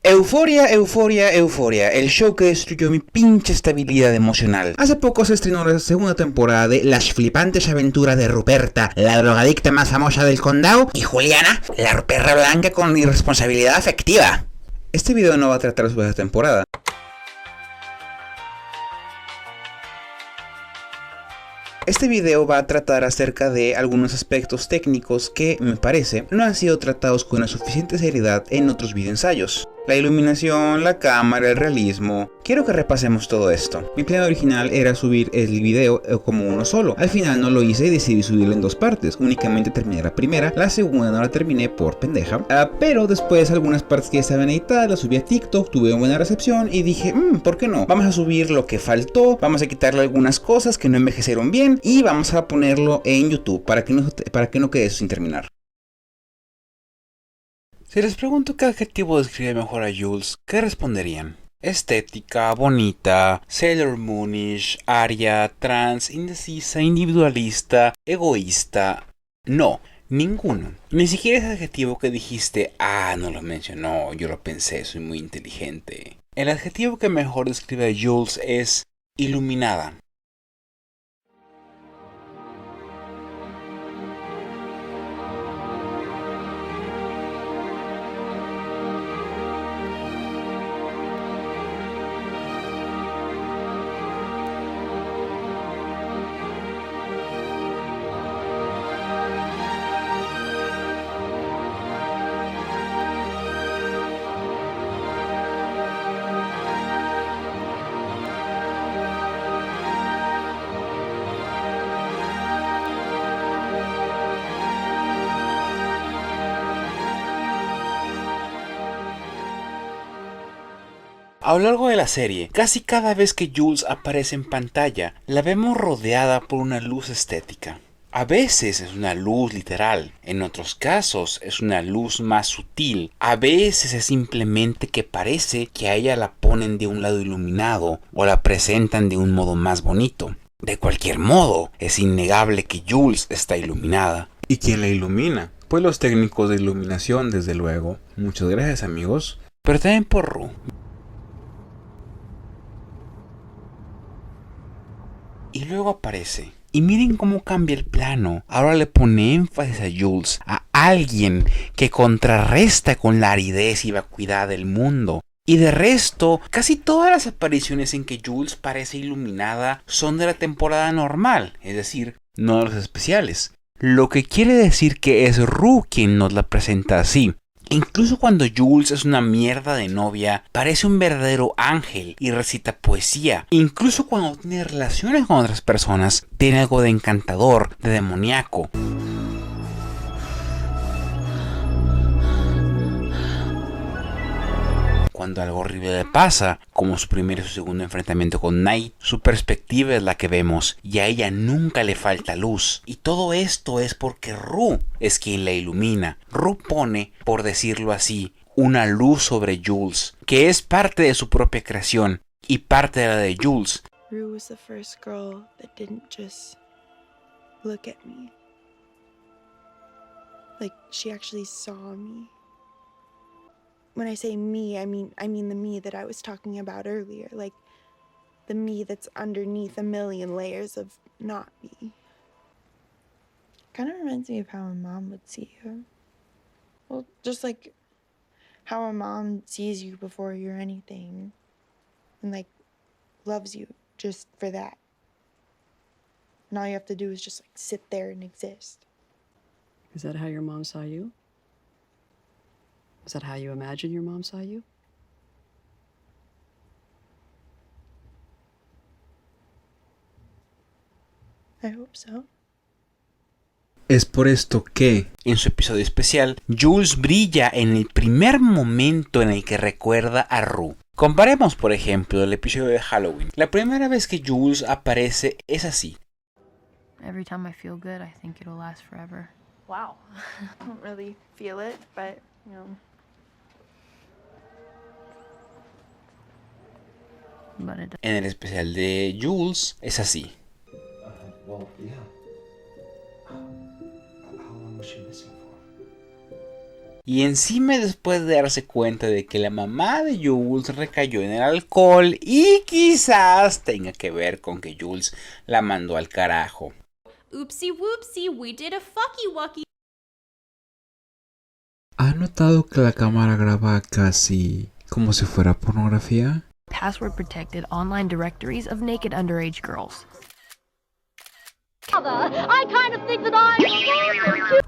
Euforia, euforia, euforia, el show que destruyó mi pinche estabilidad emocional. Hace poco se estrenó la segunda temporada de Las flipantes aventuras de Ruperta, la drogadicta más famosa del condado, y Juliana, la perra blanca con irresponsabilidad afectiva. Este video no va a tratar sobre esta temporada. Este video va a tratar acerca de algunos aspectos técnicos que, me parece, no han sido tratados con la suficiente seriedad en otros videoensayos. La iluminación, la cámara, el realismo. Quiero que repasemos todo esto. Mi plan original era subir el video como uno solo. Al final no lo hice y decidí subirlo en dos partes. Únicamente terminé la primera, la segunda no la terminé por pendeja. Pero después algunas partes que ya estaban editadas las subí a TikTok, tuve una buena recepción y dije, ¿por qué no? Vamos a subir lo que faltó, vamos a quitarle algunas cosas que no envejecieron bien y vamos a ponerlo en YouTube para que no quede sin terminar. Si les pregunto qué adjetivo describe mejor a Jules, ¿qué responderían? Estética, bonita, Sailor Moonish, aria, trans, indecisa, individualista, egoísta. No, ninguno. Ni siquiera ese adjetivo que dijiste, no lo mencionó, yo lo pensé, soy muy inteligente. El adjetivo que mejor describe a Jules es iluminada. A lo largo de la serie, casi cada vez que Jules aparece en pantalla, la vemos rodeada por una luz estética. A veces es una luz literal, en otros casos es una luz más sutil, a veces es simplemente que parece que a ella la ponen de un lado iluminado o la presentan de un modo más bonito. De cualquier modo, es innegable que Jules está iluminada. ¿Y quién la ilumina? Pues los técnicos de iluminación, desde luego. Muchas gracias, amigos. Pero también por Rue. Y luego aparece. Y miren cómo cambia el plano. Ahora le pone énfasis a Jules, a alguien que contrarresta con la aridez y vacuidad del mundo. Y de resto, casi todas las apariciones en que Jules parece iluminada son de la temporada normal, es decir, no de los especiales. Lo que quiere decir que es Rue quien nos la presenta así. Incluso cuando Jules es una mierda de novia, parece un verdadero ángel y recita poesía. Incluso cuando tiene relaciones con otras personas, tiene algo de encantador, de demoníaco. Cuando algo horrible le pasa, como su primer y su segundo enfrentamiento con Knight, su perspectiva es la que vemos y a ella nunca le falta luz. Y todo esto es porque Rue es quien la ilumina. Rue pone, por decirlo así, una luz sobre Jules, que es parte de su propia creación y parte de la de Jules. Rue was the first girl that didn't just look at me. Like, she actually saw me. When I say me, I mean the me that I was talking about earlier, like the me that's underneath a million layers of not me. Kind of reminds me of how a mom would see you. Well, just like how a mom sees you before you're anything and like loves you just for that. And all you have to do is just like sit there and exist. Is that how your mom saw you? Is that how you imagine your mom saw you? I hope so. Es por esto que, en su episodio especial, Jules brilla en el primer momento en el que recuerda a Rue. Comparemos, por ejemplo, el episodio de Halloween. La primera vez que Jules aparece es así. Every time I feel good, I think it'll last forever. Wow. I don't really feel it, but, you know. But it En el especial de Jules es así. Well, yeah. How long was she missing for? Y encima después de darse cuenta de que la mamá de Jules recayó en el alcohol y quizás tenga que ver con que Jules la mandó al carajo. Oopsie whoopsie, we did a fucky wucky. ¿Ha notado que la cámara graba casi como si fuera pornografía? Password protected online directories of naked underage girls. I kind of think that I'm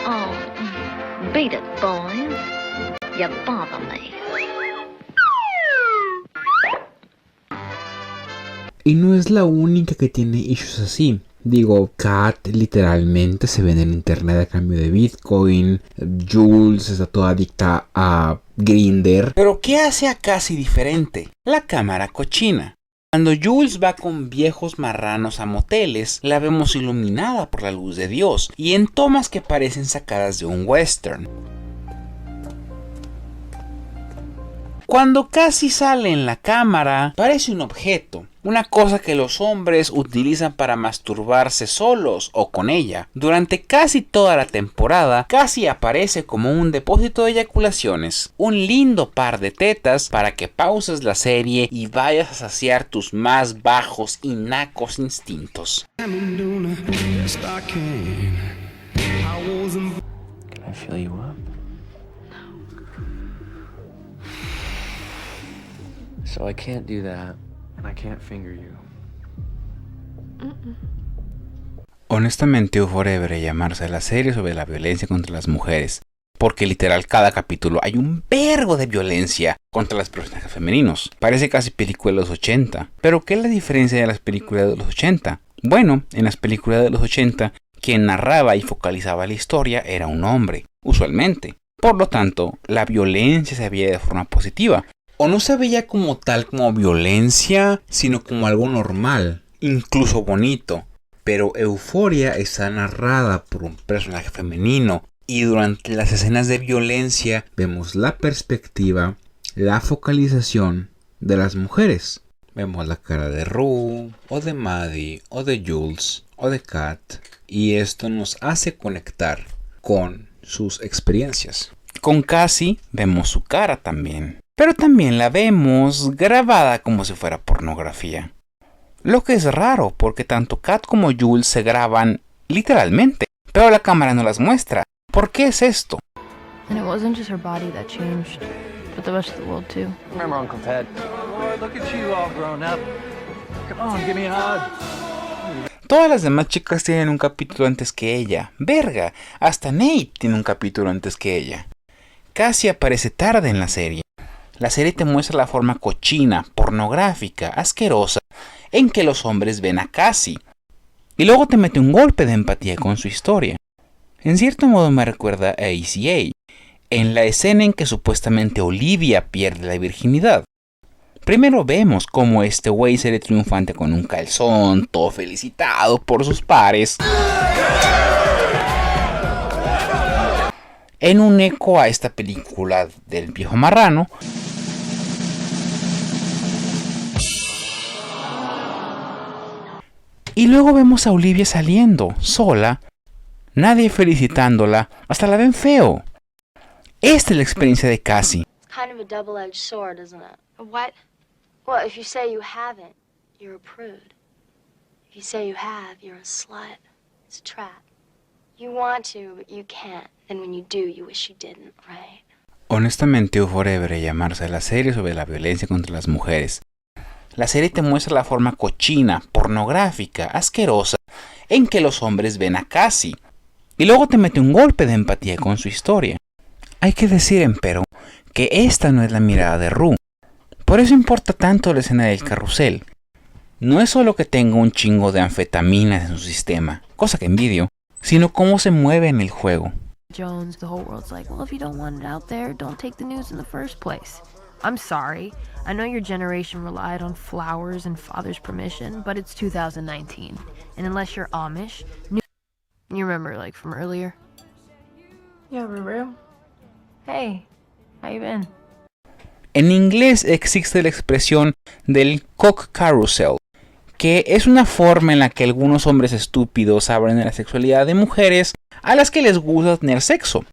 Oh, beat it, boys. You bother me. Y no es la única que tiene issues así. Digo, Kat literalmente se vende en internet a cambio de Bitcoin. Jules está toda adicta a Grindr. Pero ¿qué hace a Cassie diferente? La cámara cochina. Cuando Jules va con viejos marranos a moteles, la vemos iluminada por la luz de Dios y en tomas que parecen sacadas de un western. Cuando Cassie sale en la cámara, parece un objeto, una cosa que los hombres utilizan para masturbarse solos o con ella. Durante casi toda la temporada, Cassie aparece como un depósito de eyaculaciones, un lindo par de tetas para que pauses la serie y vayas a saciar tus más bajos y nacos instintos. Can I fill you up? So I can't do that, and I can't finger you. Honestamente, Euphoria debería llamarse la serie sobre la violencia contra las mujeres, porque literal cada capítulo hay un verbo de violencia contra los personajes femeninos. Parece casi película de los 80. Pero ¿qué es la diferencia de las películas de los 80? Bueno, en las películas de los 80, quien narraba y focalizaba la historia era un hombre, usualmente. Por lo tanto, la violencia se veía de forma positiva. O no se veía como tal como violencia, sino como algo normal, incluso bonito. Pero Euphoria está narrada por un personaje femenino y durante las escenas de violencia vemos la perspectiva, la focalización de las mujeres. Vemos la cara de Rue, o de Maddie, o de Jules, o de Kat, y esto nos hace conectar con sus experiencias. Con Cassie vemos su cara también. Pero también la vemos grabada como si fuera pornografía. Lo que es raro porque tanto Kat como Jules se graban literalmente, pero la cámara no las muestra. ¿Por qué es esto? And it wasn't just her body that changed, but the rest of the world too. Remember Uncle Ted? Boy, look at you all grown up. Come on, give me a hug. Todas las demás chicas tienen un capítulo antes que ella. Verga, hasta Nate tiene un capítulo antes que ella. Cassie aparece tarde en la serie. La serie te muestra la forma cochina, pornográfica, asquerosa en que los hombres ven a Cassie. Y luego te mete un golpe de empatía con su historia. En cierto modo me recuerda a ACA, en la escena en que supuestamente Olivia pierde la virginidad. Primero vemos cómo este güey sale triunfante con un calzón, todo felicitado por sus pares. En un eco a esta película del viejo marrano. Y luego vemos a Olivia saliendo, sola, nadie felicitándola, hasta la ven feo. Esta es la experiencia de Cassie. It's kind of a double-edged sword, isn't it? What? Well, if you say you haven't, you're a prude. If you say you have, you're a slut. It's a trap. You want to, but you can't. And when you do, you wish you didn't, right? Honestamente, Euphoria debería llamarse la serie sobre la violencia contra las mujeres. La serie te muestra la forma cochina, pornográfica, asquerosa en que los hombres ven a Cassie. Y luego te mete un golpe de empatía con su historia. Hay que decir, empero, que esta no es la mirada de Rue. Por eso importa tanto la escena del carrusel. No es solo que tenga un chingo de anfetaminas en su sistema, cosa que envidio, sino cómo se mueve en el juego. Jones, the whole world's like, well, if you don't want it out there, don't take the news in the first place. I'm sorry. I know your generation relied on flowers and father's permission, but it's 2019. And unless you're Amish, you remember, like, from earlier? Yeah, Ruru. Hey, how you been? En inglés existe la expresión del cock carousel, que es una forma en la que algunos hombres estúpidos hablan de la sexualidad de mujeres a las que les gusta tener sexo.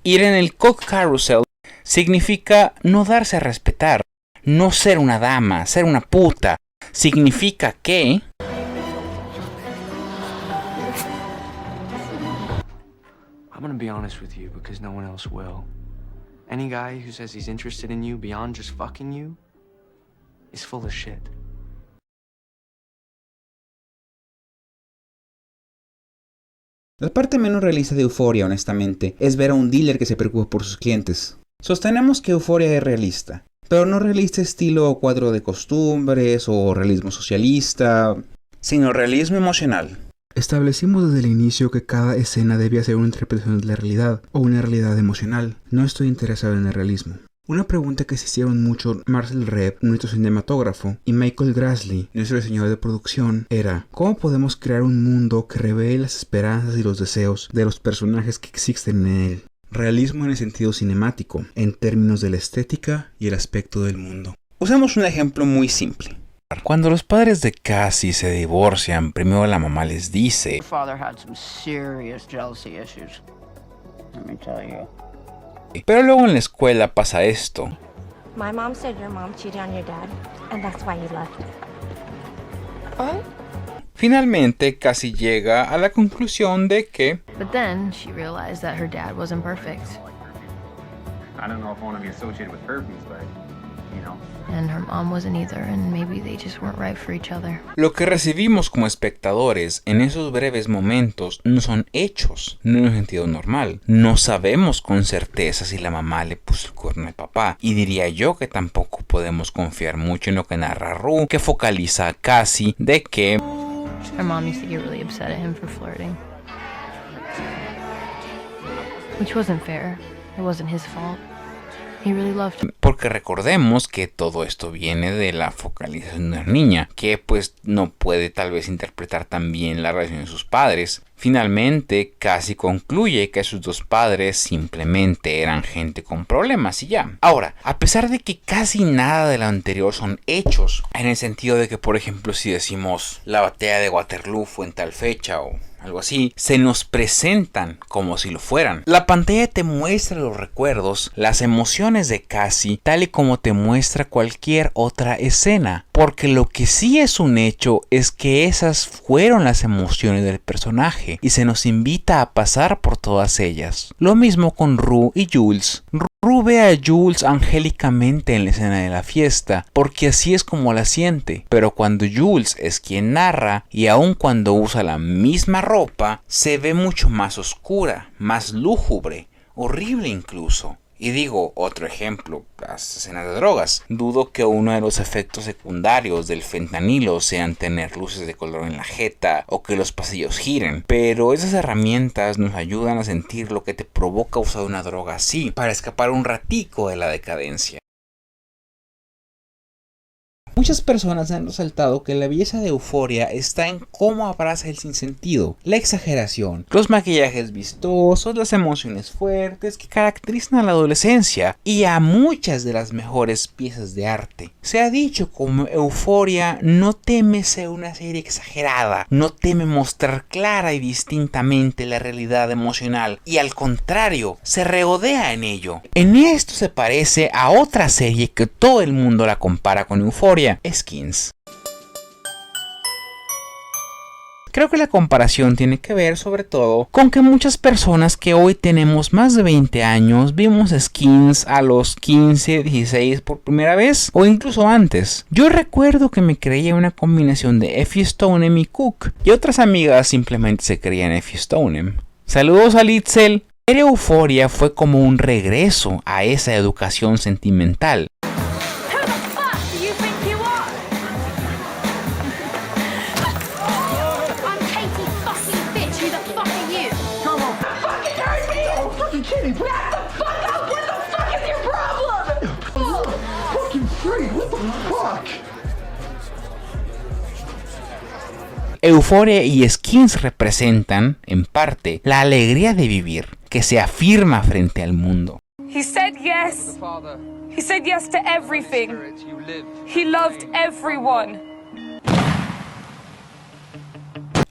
Ir en el cock carousel significa no darse a respetar, no ser una dama, ser una puta. Significa que I'm gonna be honest with you because no one else will. Any guy who says he's interested in you beyond just fucking you is full of shit. La parte menos realista de Euphoria, honestamente, es ver a un dealer que se preocupa por sus clientes. Sostenemos que Euphoria es realista, pero no realista estilo cuadro de costumbres o realismo socialista, sino realismo emocional. Establecimos desde el inicio que cada escena debía ser una interpretación de la realidad o una realidad emocional. No estoy interesado en el realismo. Una pregunta que se hicieron mucho Marcel Reb, nuestro cinematógrafo, y Michael Grassley, nuestro diseñador de producción, era ¿cómo podemos crear un mundo que revele las esperanzas y los deseos de los personajes que existen en él? Realismo en el sentido cinemático, en términos de la estética y el aspecto del mundo. Usamos un ejemplo muy simple. Cuando los padres de Cassie se divorcian, primero la mamá les dice: Father had some serious jealousy issues. Let me tell you. Pero luego en la escuela pasa esto. My mom said your mom cheated on your dad, and that's why you left. What? Finalmente, Cassie llega a la conclusión de que But then she realized that her dad wasn't perfect. I don't know if I want to be associated with herpes, but, you know. And her mom wasn't either, and maybe they just weren't right for each other. Lo que recibimos como espectadores en esos breves momentos no son hechos, no en un sentido normal. No sabemos con certeza si la mamá le puso el cuerno al papá, y diría yo que tampoco podemos confiar mucho en lo que narra Rue, que focaliza a Cassie de que Her mom used to get really upset at him for flirting. Which wasn't fair. It wasn't his fault. He really loved her. Porque recordemos que todo esto viene de la focalización de una niña, que pues no puede tal vez interpretar tan bien la relación de sus padres. Finalmente, Cassie concluye que sus dos padres simplemente eran gente con problemas y ya. Ahora, a pesar de que casi nada de lo anterior son hechos, en el sentido de que, por ejemplo, si decimos la batalla de Waterloo fue en tal fecha o algo así, se nos presentan como si lo fueran. La pantalla te muestra los recuerdos, las emociones de Cassie, tal y como te muestra cualquier otra escena. Porque lo que sí es un hecho es que esas fueron las emociones del personaje y se nos invita a pasar por todas ellas. Lo mismo con Rue y Jules. Rue ve a Jules angélicamente en la escena de la fiesta, porque así es como la siente. Pero cuando Jules es quien narra, y aun cuando usa la misma ropa, se ve mucho más oscura, más lúgubre, horrible incluso. Y digo, otro ejemplo, las escenas de drogas. Dudo que uno de los efectos secundarios del fentanilo sean tener luces de color en la jeta o que los pasillos giren. Pero esas herramientas nos ayudan a sentir lo que te provoca usar una droga así, para escapar un ratico de la decadencia. Muchas personas han resaltado que la belleza de Euphoria está en cómo abraza el sinsentido, la exageración, los maquillajes vistosos, las emociones fuertes que caracterizan a la adolescencia y a muchas de las mejores piezas de arte. Se ha dicho como Euphoria no teme ser una serie exagerada, no teme mostrar clara y distintamente la realidad emocional y al contrario, se regodea en ello. En esto se parece a otra serie que todo el mundo la compara con Euphoria, Skins. Creo que la comparación tiene que ver sobre todo con que muchas personas que hoy tenemos más de 20 años vimos Skins a los 15, 16 por primera vez o incluso antes. Yo recuerdo que me creía una combinación de Effie Stoneham y Cook y otras amigas simplemente se creían Effie Stoneham. Saludos a Litzel. Ver Euphoria fue como un regreso a esa educación sentimental. Euphoria y Skins representan, en parte, la alegría de vivir, que se afirma frente al mundo. He said yes. He said yes to everything. He loved everyone.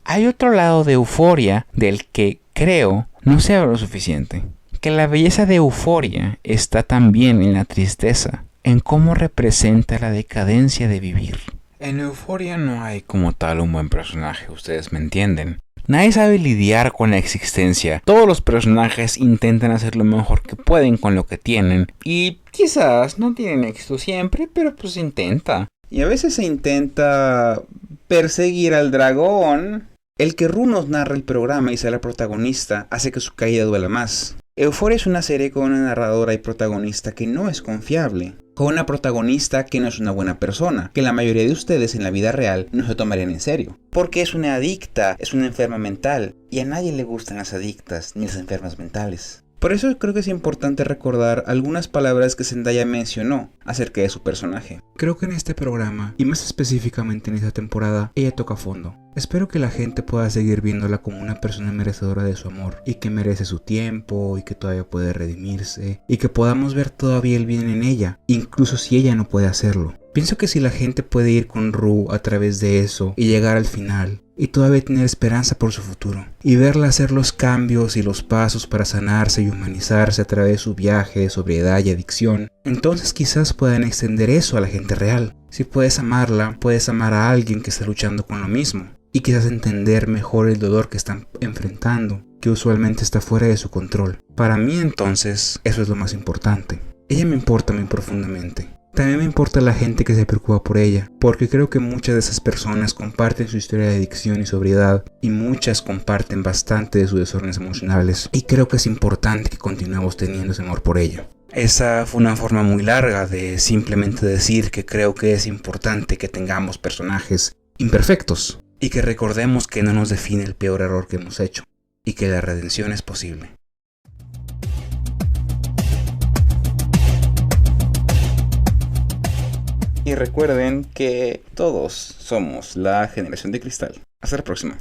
Hay otro lado de Euphoria del que creo no se habla lo suficiente. Que la belleza de Euphoria está también en la tristeza, en cómo representa la decadencia de vivir. En Euphoria no hay como tal un buen personaje, ustedes me entienden. Nadie sabe lidiar con la existencia. Todos los personajes intentan hacer lo mejor que pueden con lo que tienen. Y quizás no tienen éxito siempre, pero pues intenta. Y a veces se intenta perseguir al dragón. El que Rue nos narra el programa y sea la protagonista hace que su caída duela más. Euphoria es una serie con una narradora y protagonista que no es confiable. Con una protagonista que no es una buena persona, que la mayoría de ustedes en la vida real no se tomarían en serio. Porque es una adicta, es una enferma mental, y a nadie le gustan las adictas ni las enfermas mentales. Por eso creo que es importante recordar algunas palabras que Zendaya mencionó acerca de su personaje. Creo que en este programa, y más específicamente en esta temporada, ella toca fondo. Espero que la gente pueda seguir viéndola como una persona merecedora de su amor, y que merece su tiempo, y que todavía puede redimirse, y que podamos ver todavía el bien en ella, incluso si ella no puede hacerlo. Pienso que si la gente puede ir con Rue a través de eso y llegar al final, y todavía tener esperanza por su futuro, y verla hacer los cambios y los pasos para sanarse y humanizarse a través de su viaje de sobriedad y adicción, entonces quizás puedan extender eso a la gente real. Si puedes amarla, puedes amar a alguien que está luchando con lo mismo, y quizás entender mejor el dolor que están enfrentando, que usualmente está fuera de su control. Para mí entonces, eso es lo más importante. Ella me importa muy profundamente. También me importa la gente que se preocupa por ella, porque creo que muchas de esas personas comparten su historia de adicción y sobriedad, y muchas comparten bastante de sus desórdenes emocionales, y creo que es importante que continuemos teniendo ese amor por ella. Esa fue una forma muy larga de simplemente decir que creo que es importante que tengamos personajes imperfectos, y que recordemos que no nos define el peor error que hemos hecho, y que la redención es posible. Y recuerden que todos somos la generación de cristal. Hasta la próxima.